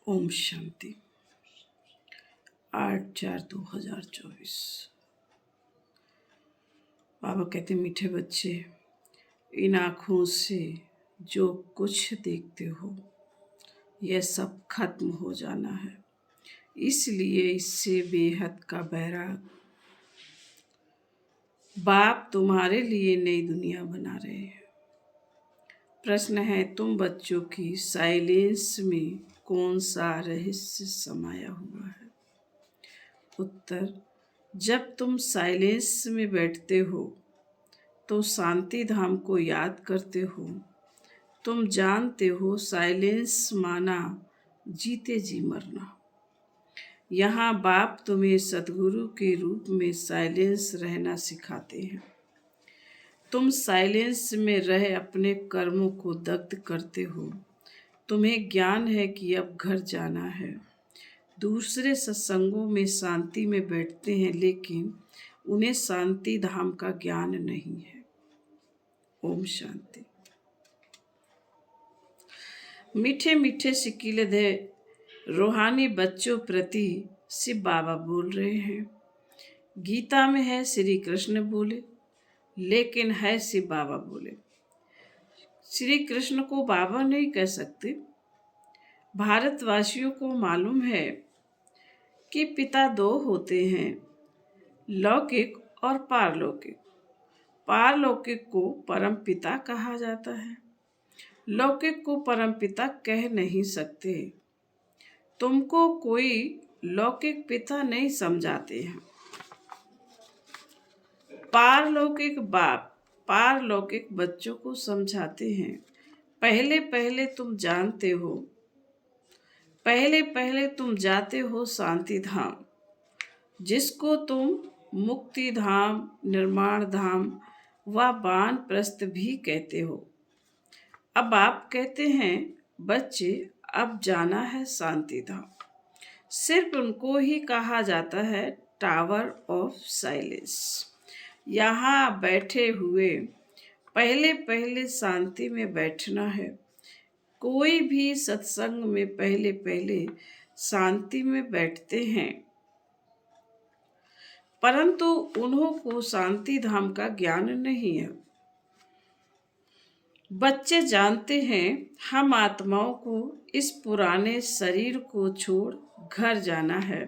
ओम शांति। 8/4/2024। बाबा कहते मीठे बच्चे, इन आँखों से जो कुछ देखते हो यह सब खत्म हो जाना है, इसलिए इससे बेहद का बैराग। बाप तुम्हारे लिए नई दुनिया बना रहे हैं। प्रश्न है, तुम बच्चों की साइलेंस में कौन सा रहस्य समाया हुआ है? उत्तर, जब तुम साइलेंस में बैठते हो तो शांति धाम को याद करते हो। तुम जानते हो साइलेंस माना जीते जी मरना। यहाँ बाप तुम्हें सद्गुरु के रूप में साइलेंस रहना सिखाते हैं। तुम साइलेंस में रह अपने कर्मों को दग्ध करते हो। तुम्हें ज्ञान है कि अब घर जाना है। दूसरे सत्संगों में शांति में बैठते हैं, लेकिन उन्हें शांति धाम का ज्ञान नहीं है। ओम शांति। मीठे मीठे सिकीले दे रूहानी बच्चों प्रति शिव बाबा बोल रहे हैं। गीता में है श्री कृष्ण बोले, लेकिन है शिव बाबा बोले। श्री कृष्ण को बाबा नहीं कह सकते। भारतवासियों को मालूम है कि पिता दो होते हैं, लौकिक और पारलौकिक। पारलौकिक को परम पिता कहा जाता है, लौकिक को परम पिता कह नहीं सकते। तुमको कोई लौकिक पिता नहीं समझाते हैं। पारलौकिक बाप पारलौकिक बच्चों को समझाते हैं। पहले पहले तुम जाते हो शांति धाम, जिसको तुम मुक्ति धाम, निर्माण धाम व वानप्रस्थ भी कहते हो। अब आप कहते हैं, बच्चे अब जाना है शांति धाम। सिर्फ उनको ही कहा जाता है टावर ऑफ साइलेंस। यहाँ बैठे हुए पहले पहले शांति में बैठना है। कोई भी सत्संग में पहले पहले शांति में बैठते हैं, परंतु उन्हों को शांति धाम का ज्ञान नहीं है। बच्चे जानते हैं हम आत्माओं को इस पुराने शरीर को छोड़ घर जाना है।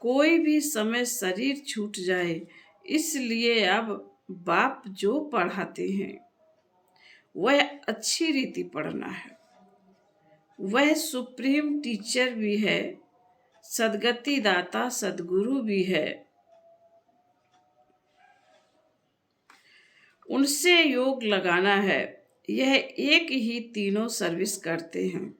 कोई भी समय शरीर छूट जाए, इसलिए अब बाप जो पढ़ाते हैं वह अच्छी रीति पढ़ना है। वह सुप्रीम टीचर भी है, सदगति दाता सदगुरु भी है। उनसे योग लगाना है। यह एक ही तीनों सर्विस करते हैं।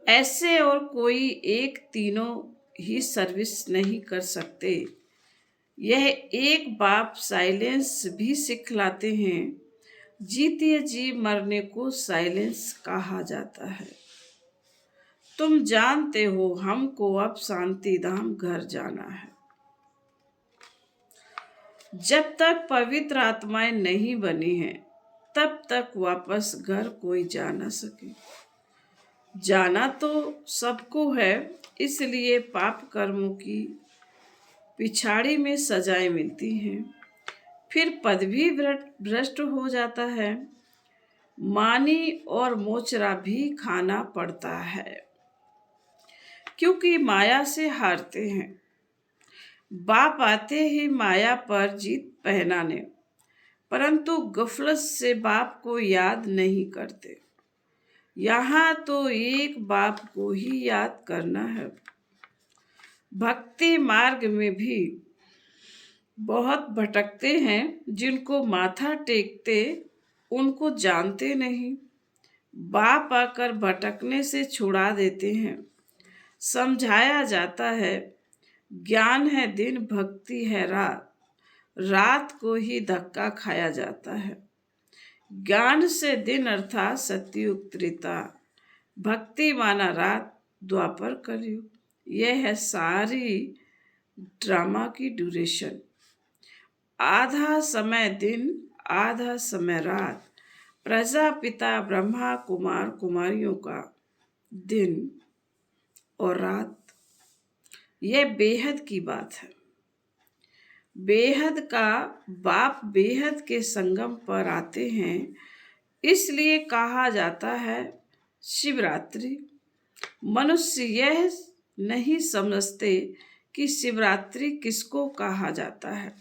ऐसे और कोई एक तीनों ही सर्विस नहीं कर सकते। यह एक बाप साइलेंस भी सिखलाते हैं। जीते जी मरने को साइलेंस कहा जाता है। तुम जानते हो हमको अब शांति धाम घर जाना है। जब तक पवित्र आत्माएं नहीं बनी हैं, तब तक वापस घर कोई जा न सके। जाना तो सबको है, इसलिए पाप कर्मों की पिछाड़ी में सजाएं मिलती हैं। फिर पद भी भ्रष्ट हो जाता है। मानी और मोचरा भी खाना पड़ता है, क्योंकि माया से हारते हैं। बाप आते ही माया पर जीत पहनाने, परंतु गफलत से बाप को याद नहीं करते। यहाँ तो एक बाप को ही याद करना है। भक्ति मार्ग में भी बहुत भटकते हैं। जिनको माथा टेकते उनको जानते नहीं। बाप आकर भटकने से छुड़ा देते हैं। समझाया जाता है, ज्ञान है दिन, भक्ति है रात। रात को ही धक्का खाया जाता है। ज्ञान से दिन अर्थात सतयुग त्रेता, भक्ति माना रात, द्वापर कलयुग। यह है सारी ड्रामा की ड्यूरेशन। आधा समय दिन, आधा समय रात। प्रजापिता ब्रह्मा कुमार कुमारियों का दिन और रात, यह बेहद की बात है। बेहद का बाप बेहद के संगम पर आते हैं, इसलिए कहा जाता है शिवरात्रि। मनुष्य यह नहीं समझते कि शिवरात्रि किसको कहा जाता है।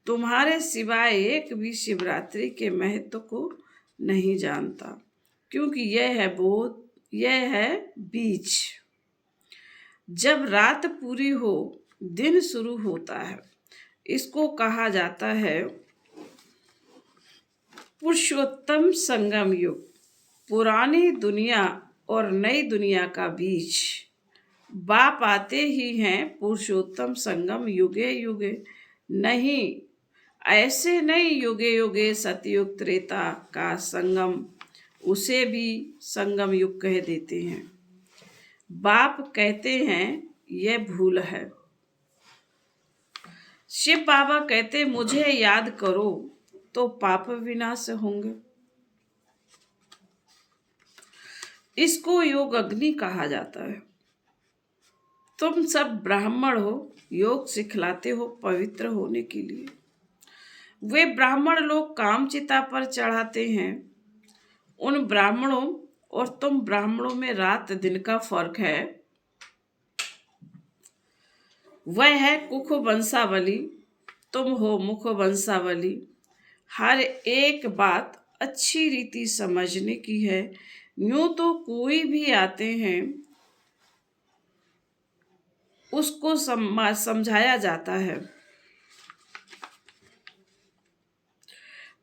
तुम्हारे सिवाय एक भी शिवरात्रि के महत्व को नहीं जानता, क्योंकि यह है बीच। जब रात पूरी हो दिन शुरू होता है। इसको कहा जाता है पुरुषोत्तम संगम युग। पुरानी दुनिया और नई दुनिया का बीच बाप आते ही हैं पुरुषोत्तम संगम युगे युगे। नहीं, ऐसे नहीं युगे युगे सतयुग त्रेता का संगम, उसे भी संगम युग कह देते हैं। बाप कहते हैं यह भूल है। शिव बाबा कहते मुझे याद करो तो पाप विनाश होंगे। इसको योग अग्नि कहा जाता है। तुम सब ब्राह्मण हो, योग सिखलाते हो पवित्र होने के लिए। वे ब्राह्मण लोग कामचिता पर चढ़ाते हैं। उन ब्राह्मणों और तुम ब्राह्मणों में रात दिन का फर्क है। वह है कुख वंशावली, तुम हो मुख वंशावली। हर एक बात अच्छी रीति समझने की है। यूं तो कोई भी आते हैं उसको समझाया जाता है।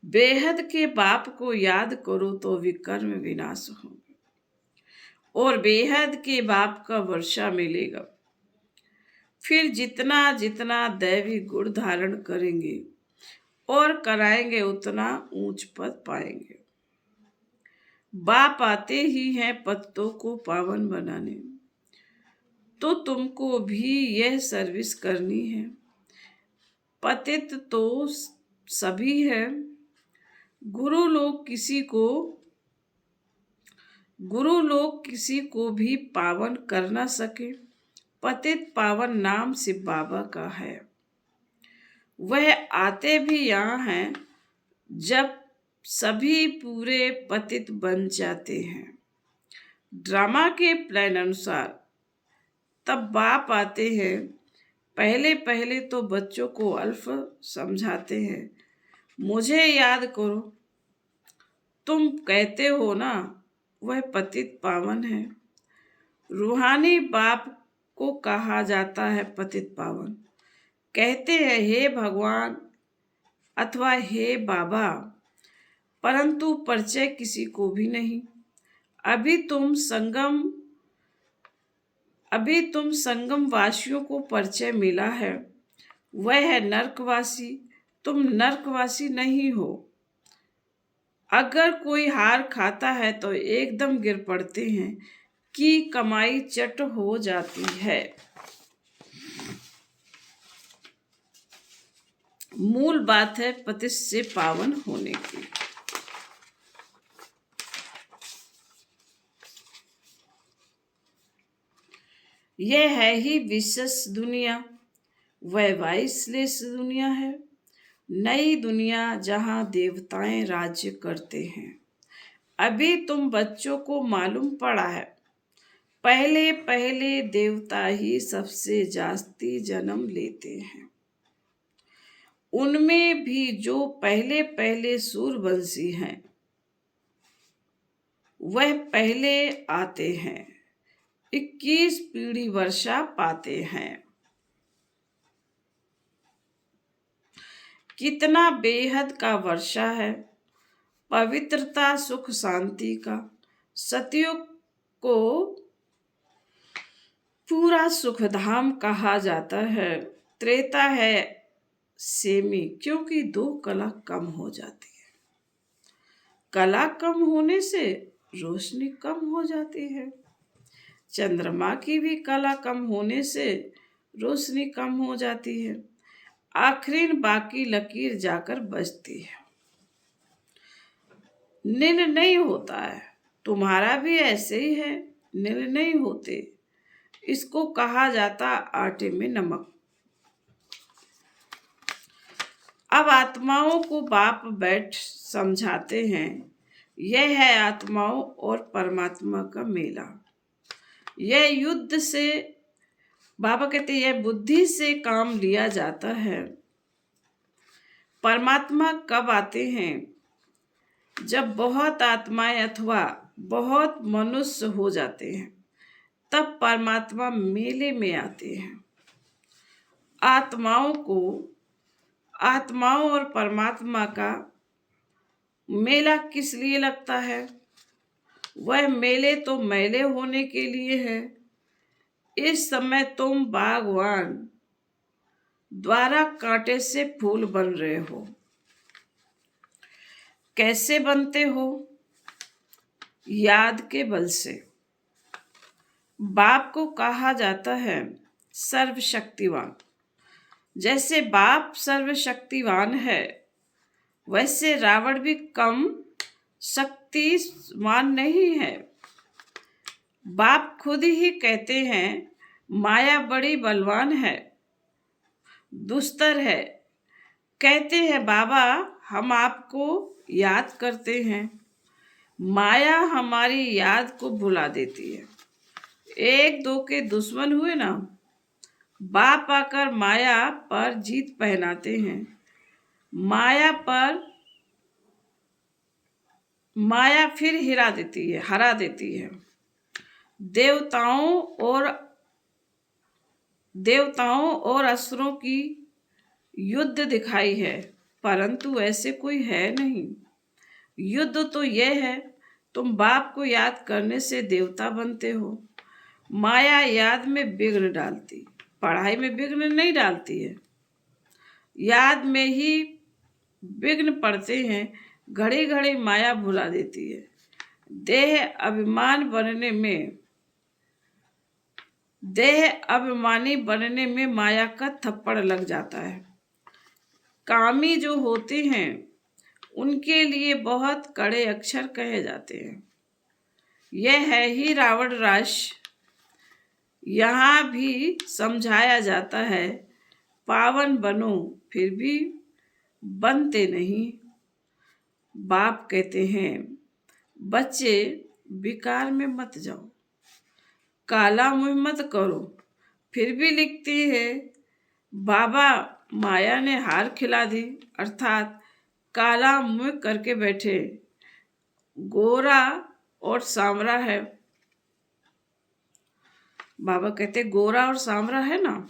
बेहद के बाप को याद करो तो विकर्म विनाश होंगे और बेहद के बाप का वर्षा मिलेगा। फिर जितना जितना दैवी गुण धारण करेंगे और कराएंगे उतना ऊंच पद पाएंगे। बाप आते ही हैं पत्तों को पावन बनाने, तो तुमको भी यह सर्विस करनी है। पतित तो सभी है। गुरु लोग किसी को भी पावन कर ना सके। पतित पावन नाम शिव बाबा का है। वह आते भी यहाँ हैं जब सभी पूरे पतित बन जाते हैं। ड्रामा के प्लान अनुसार तब बाप आते हैं। पहले पहले तो बच्चों को अल्फ समझाते हैं। मुझे याद करो, तुम कहते हो ना वह पतित पावन है। रूहानी बाप को कहा जाता है पतित पावन। कहते हैं हे भगवान अथवा हे बाबा, परंतु परिचय किसी को भी नहीं। अभी तुम संगम वासियों को परिचय मिला है। वह है नरकवासी, तुम नरकवासी नहीं हो। अगर कोई हार खाता है तो एकदम गिर पड़ते हैं कि कमाई चट हो जाती है। मूल बात है पतित से पावन होने की। यह है ही विशेष दुनिया, वह वाइसलेस दुनिया है। नई दुनिया जहां देवताएं राज्य करते हैं। अभी तुम बच्चों को मालूम पड़ा है, पहले पहले देवता ही सबसे जास्ती जन्म लेते हैं। उनमें भी जो पहले पहले सूर्यवंशी हैं वह पहले आते हैं। 21 पीढ़ी वर्षा पाते हैं। कितना बेहद का वर्षा है, पवित्रता सुख शांति का। सतयुग को पूरा सुखधाम कहा जाता है। त्रेता है सेमी, क्योंकि 2 कला कम हो जाती है। कला कम होने से रोशनी कम हो जाती है। चंद्रमा की भी कला कम होने से रोशनी कम हो जाती है। आखिर बाकी लकीर जाकर बचती है। नील नहीं होता है। तुम्हारा भी ऐसे ही है, नील नहीं होते। इसको कहा जाता आटे में नमक। अब आत्माओं को बाप बैठ समझाते हैं। यह है आत्माओं और परमात्मा का मेला। यह युद्ध से, बाबा कहते हैं, यह बुद्धि से काम लिया जाता है। परमात्मा कब आते हैं? जब बहुत आत्माएं अथवा बहुत मनुष्य हो जाते हैं, तब परमात्मा मेले में आते हैं। आत्माओं और परमात्मा का मेला किस लिए लगता है? वह मेले तो मेले होने के लिए है। इस समय तुम बागवान द्वारा कांटे से फूल बन रहे हो। कैसे बनते हो? याद के बल से। बाप को कहा जाता है सर्वशक्तिवान। जैसे बाप सर्वशक्तिवान है, वैसे रावण भी कम शक्तिमान नहीं है। बाप खुद ही कहते हैं माया बड़ी बलवान है, दुस्तर है। कहते हैं बाबा हम आपको याद करते हैं, माया हमारी याद को भुला देती है। एक दो के दुश्मन हुए ना, बाप आकर माया पर जीत पहनाते हैं। माया फिर हरा देती है। देवताओं और असुरों की युद्ध दिखाई है, परंतु ऐसे कोई है नहीं। युद्ध तो यह है, तुम बाप को याद करने से देवता बनते हो। माया याद में विघ्न डालती, पढ़ाई में विघ्न नहीं डालती है, याद में ही विघ्न पड़ते हैं। घड़ी घड़ी माया भुला देती है। देह अभिमानी बनने में माया का थप्पड़ लग जाता है। कामी जो होते हैं उनके लिए बहुत कड़े अक्षर कहे जाते हैं। यह है ही रावण राश। यहाँ भी समझाया जाता है पावन बनो, फिर भी बनते नहीं। बाप कहते हैं बच्चे विकार में मत जाओ, काला मुंह मत करो, फिर भी लिखती है। बाबा माया ने हार खिला दी, अर्थात काला मुंह करके बैठे। गोरा और सांवरा है। बाबा कहते गोरा और सांवरा है ना,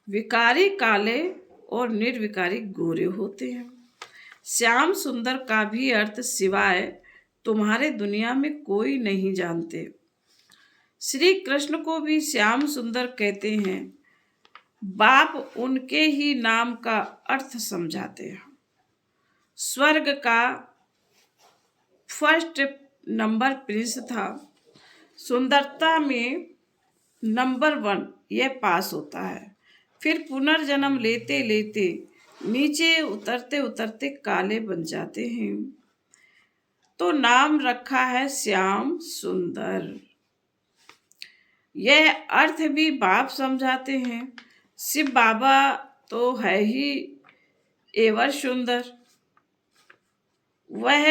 विकारी काले और निर्विकारी गोरे होते हैं। श्याम सुंदर का भी अर्थ सिवाय तुम्हारे दुनिया में कोई नहीं जानते। श्री कृष्ण को भी श्याम सुंदर कहते हैं। बाप उनके ही नाम का अर्थ समझाते हैं। स्वर्ग का फर्स्ट नंबर प्रिंस था। सुंदरता में नंबर 1 यह पास होता है। फिर पुनर्जन्म लेते लेते नीचे उतरते उतरते काले बन जाते हैं। तो नाम रखा है श्याम सुंदर। यह अर्थ भी बाप समझाते हैं। शिव बाबा तो है ही एवर सुंदर। वह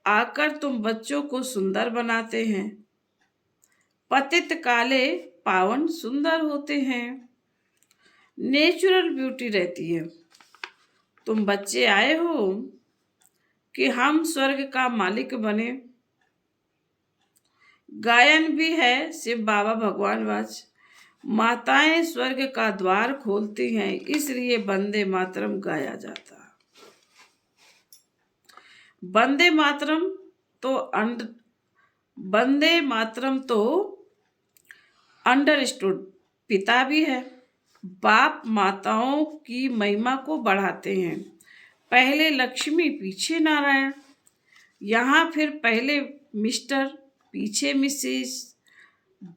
आकर तुम बच्चों को सुंदर बनाते हैं। पतित काले पावन सुंदर होते हैं। नेचुरल ब्यूटी रहती है। तुम बच्चे आए हो कि हम स्वर्ग का मालिक बने। गायन भी है शिव बाबा भगवान वाच। माताएं स्वर्ग का द्वार खोलती हैं, इसलिए वंदे मातरम गाया जाता। वंदे मातरम तो अंडरस्टूड पिता भी है। बाप माताओं की महिमा को बढ़ाते हैं। पहले लक्ष्मी, पीछे नारायण। यहाँ फिर पहले मिस्टर, पीछे मिसेस।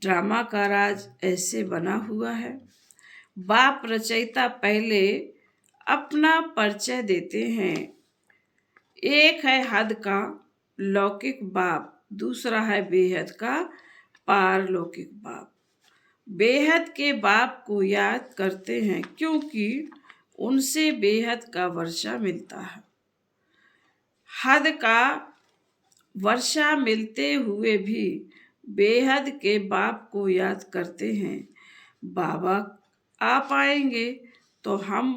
ड्रामा का राज ऐसे बना हुआ है। बाप रचयिता पहले अपना परिचय देते हैं। एक है हद का लौकिक बाप, दूसरा है बेहद का पारलौकिक बाप। बेहद के बाप को याद करते हैं क्योंकि उनसे बेहद का वर्षा मिलता है। हद का वर्षा मिलते हुए भी बेहद के बाप को याद करते हैं। बाबा आप आएंगे तो हम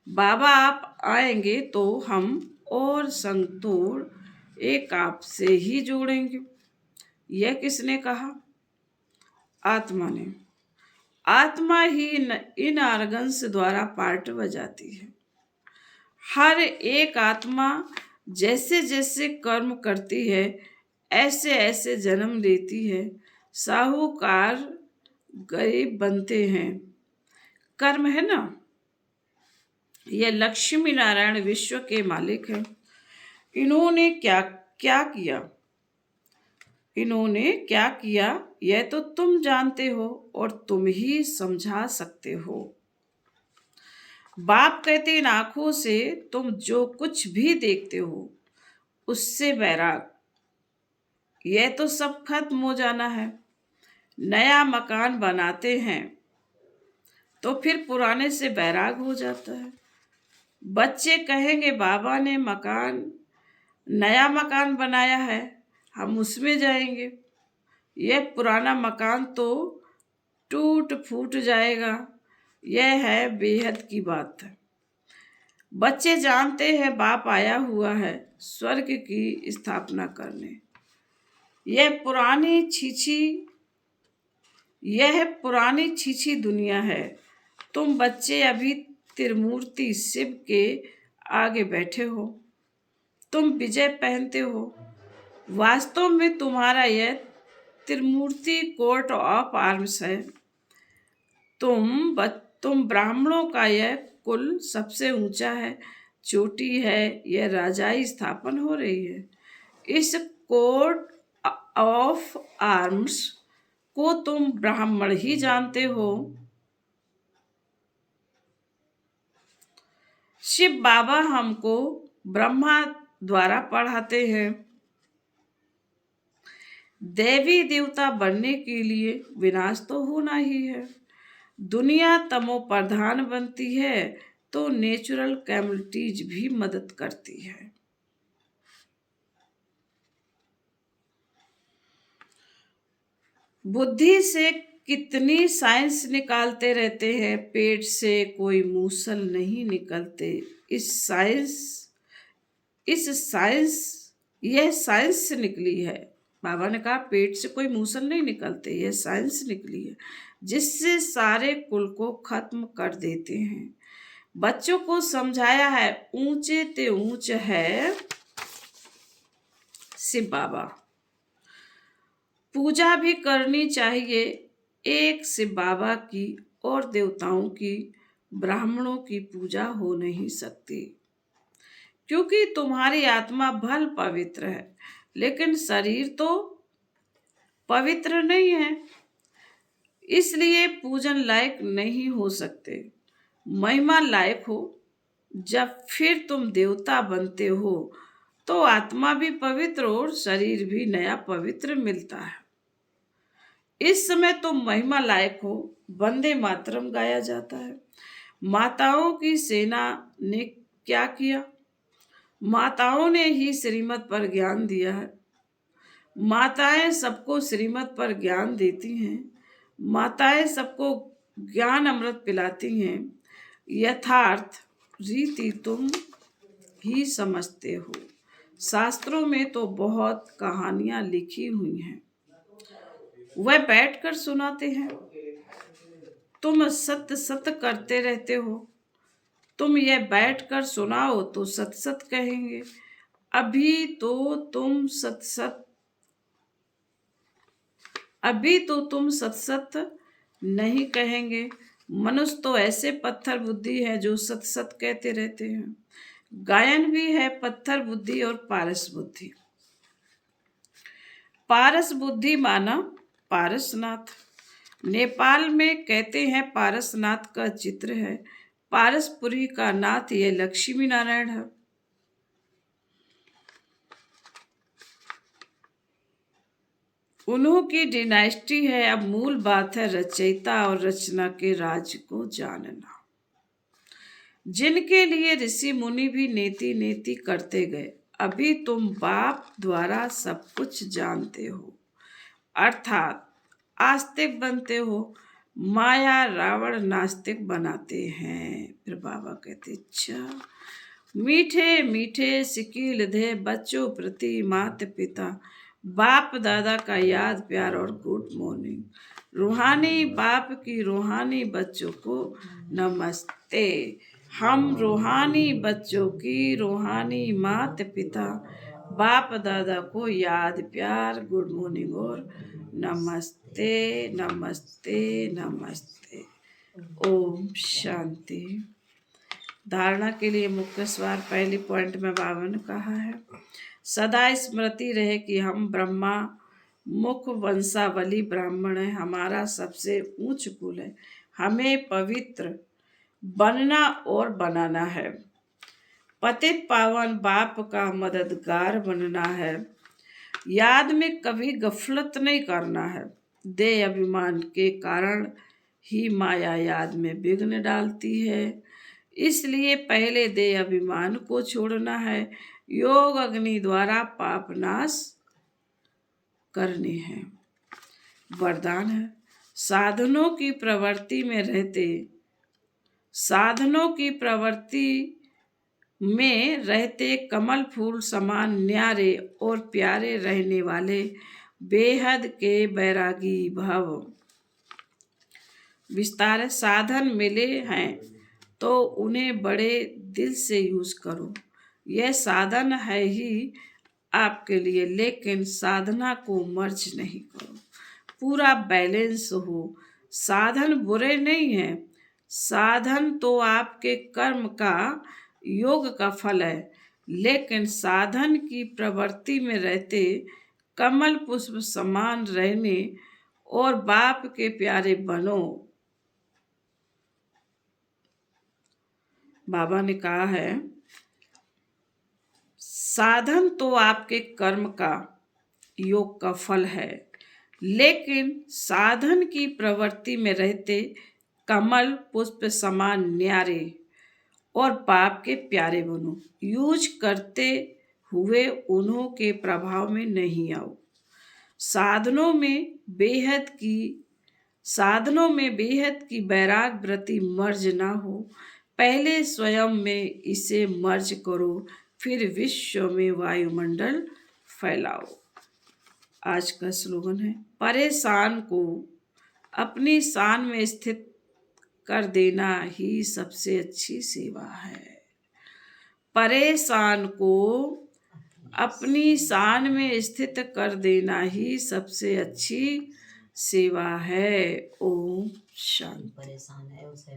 बाबा आप आएंगे तो हम और संग तोड़ एक आपसे ही जोड़ेंगे। यह किसने कहा? आत्मा ने। आत्मा ही इन आर्गन्स द्वारा पार्ट बजाती है। हर एक आत्मा जैसे जैसे कर्म करती है ऐसे ऐसे जन्म लेती है। साहूकार गरीब बनते हैं, कर्म है ना। यह लक्ष्मी नारायण विश्व के मालिक हैं। इन्होंने क्या क्या किया? इन्होंने क्या किया यह तो तुम जानते हो और तुम ही समझा सकते हो। बाप कहते इन आंखों से तुम जो कुछ भी देखते हो उससे वैराग, यह तो सब खत्म हो जाना है। नया मकान बनाते हैं तो फिर पुराने से वैराग हो जाता है। बच्चे कहेंगे बाबा ने नया मकान बनाया है, हम उसमें जाएंगे। यह पुराना मकान तो टूट फूट जाएगा। यह है बेहद की बात है। बच्चे जानते हैं बाप आया हुआ है स्वर्ग की स्थापना करने। यह पुरानी छीछी दुनिया है। तुम बच्चे अभी त्रिमूर्ति शिव के आगे बैठे हो। तुम विजय पहनते हो। वास्तव में तुम्हारा यह त्रिमूर्ति कोट ऑफ आर्म्स है। तुम ब्राह्मणों का यह कुल सबसे ऊंचा है, चोटी है। यह राजाई स्थापन हो रही है। इस कोट ऑफ आर्म्स को तुम ब्राह्मण ही जानते हो। शिव बाबा हमको ब्रह्मा द्वारा पढ़ाते हैं। देवी देवता बनने के लिए विनाश तो होना ही है। दुनिया तमो प्रधान बनती है तो नेचुरल कैलेमिटीज भी मदद करती है। बुद्धि से कितनी साइंस निकालते रहते हैं, पेट से कोई मूसल नहीं निकलते। यह साइंस से निकली है। बाबा ने कहा पेट से कोई मूसल नहीं निकलते, यह साइंस निकली है जिससे सारे कुल को खत्म कर देते हैं। बच्चों को समझाया है ऊंचे ते ऊंच है शिव बाबा। पूजा भी करनी चाहिए एक शिव बाबा की और देवताओं की। ब्राह्मणों की पूजा हो नहीं सकती क्योंकि तुम्हारी आत्मा भल पवित्र है लेकिन शरीर तो पवित्र नहीं है, इसलिए पूजन लायक नहीं हो सकते। महिमा लायक हो। जब फिर तुम देवता बनते हो तो आत्मा भी पवित्र और शरीर भी नया पवित्र मिलता है। इस समय तुम महिमा लायक हो। वंदे मातरम गाया जाता है। माताओं की सेना ने क्या किया? माताओं ने ही श्रीमत पर ज्ञान दिया है। माताएं सबको श्रीमत पर ज्ञान देती हैं। माताएं सबको ज्ञान अमृत पिलाती हैं। यथार्थ रीति तुम ही समझते हो। शास्त्रों में तो बहुत कहानियां लिखी हुई हैं, वह बैठकर सुनाते हैं। तुम सत्य सत्य करते रहते हो। तुम यह बैठकर सुनाओ तो सत सत कहेंगे। अभी तो तुम सत सत नहीं कहेंगे। मनुष्य तो ऐसे पत्थर बुद्धि है जो सत सत कहते रहते हैं। गायन भी है पत्थर बुद्धि और पारस बुद्धि। पारस बुद्धि माना पारसनाथ। नेपाल में कहते हैं पारसनाथ का चित्र है। पारसपुरी का नाथ यह लक्ष्मी नारायण है। उन्हों की डिनाइस्टी है। अब मूल बात है रचयिता और रचना के राज को जानना, जिनके लिए ऋषि मुनि भी नेति नेति करते गए। अभी तुम बाप द्वारा सब कुछ जानते हो, अर्थात आस्तिक बनते हो। माया रावण नास्तिक बनाते हैं। फिर बाबा कहते अच्छा, मीठे मीठे सिकील दे बच्चों प्रति माता पिता, बाप दादा का याद प्यार और गुड मॉर्निंग। रूहानी बाप की रूहानी बच्चों को नमस्ते। हम रूहानी बच्चों की रूहानी माता पिता, बाप दादा को याद प्यार गुड मॉर्निंग और नमस्ते नमस्ते नमस्ते। ओम शांति। धारणा के लिए मुख्य स्वार पहली पॉइंट में बाबा ने कहा है, सदा स्मृति रहे कि हम ब्रह्मा मुख वंशावली ब्राह्मण है, हमारा सबसे ऊंच कुल है। हमें पवित्र बनना और बनाना है, पतित पावन बाप का मददगार बनना है। याद में कभी गफलत नहीं करना है। देह अभिमान के कारण ही माया याद में विघ्न डालती है, इसलिए पहले देह अभिमान को छोड़ना है। योग अग्नि द्वारा पाप नाश करने हैं। वरदान है, साधनों की प्रवृत्ति में रहते कमल फूल समान न्यारे और प्यारे रहने वाले बेहद के बैरागी भव। विस्तार, साधन मिले हैं तो उन्हें बड़े दिल से यूज करो। यह साधन है ही आपके लिए, लेकिन साधना को मर्ज नहीं करो, पूरा बैलेंस हो। साधन बुरे नहीं है, साधन तो आपके कर्म का योग का फल है, लेकिन साधन की प्रवृत्ति में रहते कमल पुष्प समान रहने और बाप के प्यारे बनो। बाबा ने कहा है, साधन तो आपके कर्म का योग का फल है, लेकिन साधन की प्रवृत्ति में रहते कमल पुष्प समान न्यारे और बाप के प्यारे बनो। यूज करते हुए उन्हों के प्रभाव में नहीं आओ। साधनों में बेहद की वैराग वृत्ति मर्ज ना हो। पहले स्वयं में इसे मर्ज करो, फिर विश्व में वायुमंडल फैलाओ। आज का स्लोगन है, परेशान को अपनी शान में स्थित कर देना ही सबसे अच्छी सेवा है। परेशान को अपनी शान में स्थित कर देना ही सबसे अच्छी सेवा है। ओम शांति। परेशान है उसे